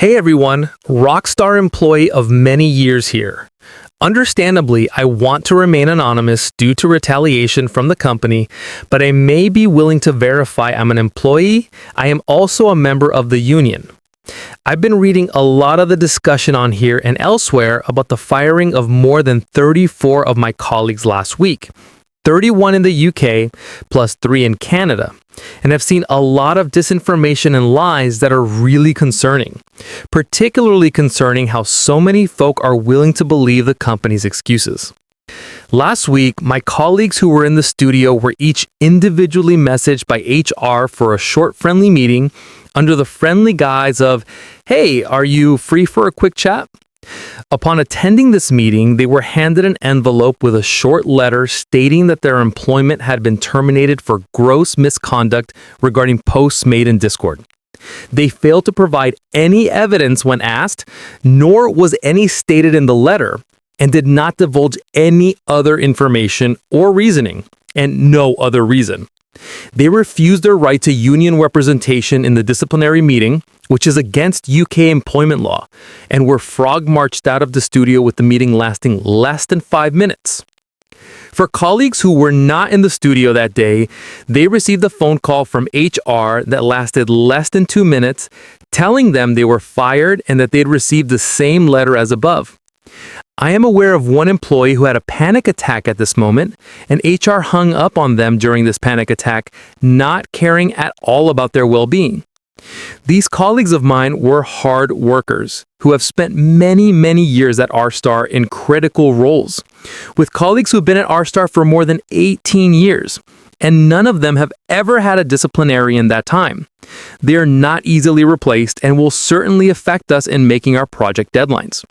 Hey everyone, Rockstar employee of many years here. Understandably, I want to remain anonymous due to retaliation from the company, but I may be willing to verify I'm an employee. I am also a member of the union. I've been reading a lot of the discussion on here and elsewhere about the firing of more than 34 of my colleagues last week, 31 in the UK plus 3 in Canada. And I've seen a lot of disinformation and lies that are really concerning. Particularly concerning how so many folk are willing to believe the company's excuses. Last week, my colleagues who were in the studio were each individually messaged by HR for a short friendly meeting under the friendly guise of, "Hey, are you free for a quick chat?" Upon attending this meeting, they were handed an envelope with a short letter stating that their employment had been terminated for gross misconduct regarding posts made in Discord. They failed to provide any evidence when asked, nor was any stated in the letter, and did not divulge any other information or reasoning, and no other reason. They refused their right to union representation in the disciplinary meeting, which is against UK employment law, and were frog-marched out of the studio with the meeting lasting less than 5 minutes. For colleagues who were not in the studio that day, they received a phone call from HR that lasted less than 2 minutes, telling them they were fired and that they'd received the same letter as above. I am aware of one employee who had a panic attack at this moment, and HR hung up on them during this panic attack, not caring at all about their well-being. These colleagues of mine were hard workers who have spent many years at Rockstar in critical roles, with colleagues who've been at Rockstar for more than 18 years, and none of them have ever had a disciplinary in that time. They are not easily replaced and will certainly affect us in making our project deadlines.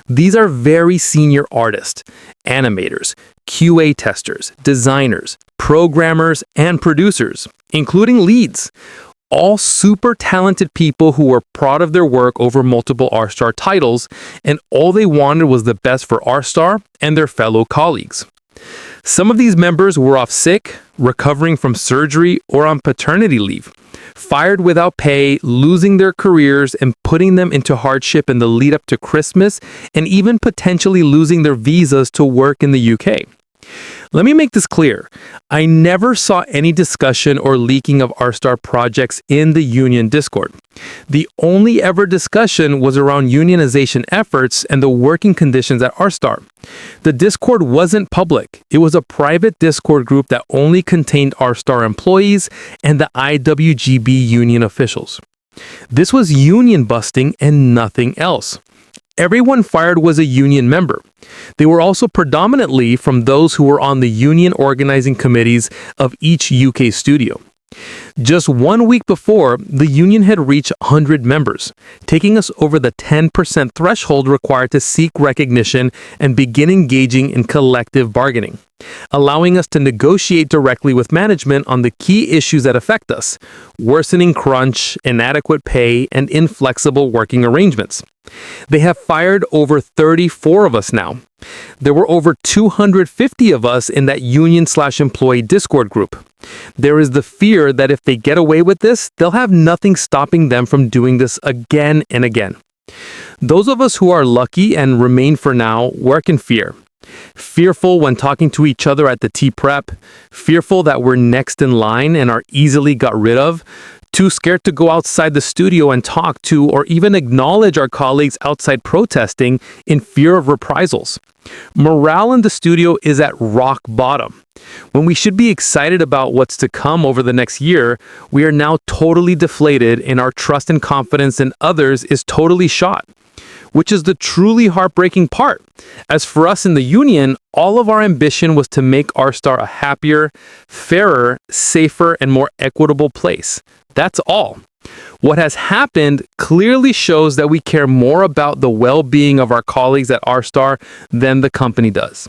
These are very senior artists, animators, QA testers, designers, programmers, and producers, including leads. All super talented people who were proud of their work over multiple Rockstar titles, and all they wanted was the best for Rockstar and their fellow colleagues. Some of these members were off sick, recovering from surgery, or on paternity leave, fired without pay, losing their careers and putting them into hardship in the lead up to Christmas, and even potentially losing their visas to work in the UK. Let me make this clear. I never saw any discussion or leaking of Rockstar projects in the union Discord. The only ever discussion was around unionization efforts and the working conditions at Rockstar. The Discord wasn't public. It was a private Discord group that only contained Rockstar employees and the IWGB union officials. This was union busting and nothing else. Everyone fired was a union member. They were also predominantly from those who were on the union organizing committees of each UK studio. Just 1 week before, the union had reached 100 members, taking us over the 10% threshold required to seek recognition and begin engaging in collective bargaining, allowing us to negotiate directly with management on the key issues that affect us: worsening crunch, inadequate pay, and inflexible working arrangements. They have fired over 34 of us now. There were over 250 of us in that union/employee Discord group. There is the fear that if they get away with this, they'll have nothing stopping them from doing this again and again. Those of us who are lucky and remain for now work in fear. Fearful when talking to each other at the tea prep, fearful that we're next in line and are easily got rid of, too scared to go outside the studio and talk to or even acknowledge our colleagues outside protesting in fear of reprisals. Morale in the studio is at rock bottom. When we should be excited about what's to come over the next year, we are now totally deflated and our trust and confidence in others is totally shot, which is the truly heartbreaking part. As for us in the union, all of our ambition was to make Rockstar a happier, fairer, safer, and more equitable place. That's all. What has happened clearly shows that we care more about the well-being of our colleagues at Rockstar than the company does.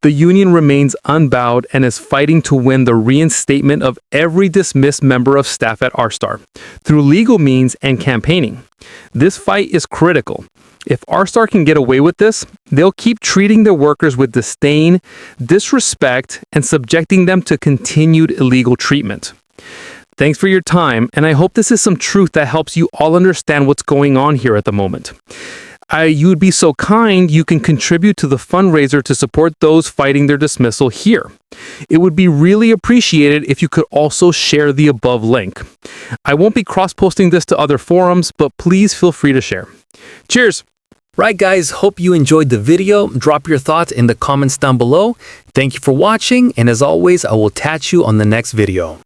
The union remains unbowed and is fighting to win the reinstatement of every dismissed member of staff at Rockstar through legal means and campaigning. This fight is critical. If Rockstar can get away with this, they'll keep treating their workers with disdain, disrespect, and subjecting them to continued illegal treatment. Thanks for your time, and I hope this is some truth that helps you all understand what's going on here at the moment. You would be so kind, you can contribute to the fundraiser to support those fighting their dismissal here. It would be really appreciated if you could also share the above link. I won't be cross-posting this to other forums, but please feel free to share. Cheers! Right guys, hope you enjoyed the video. Drop your thoughts in the comments down below. Thank you for watching, and as always, I will catch you on the next video.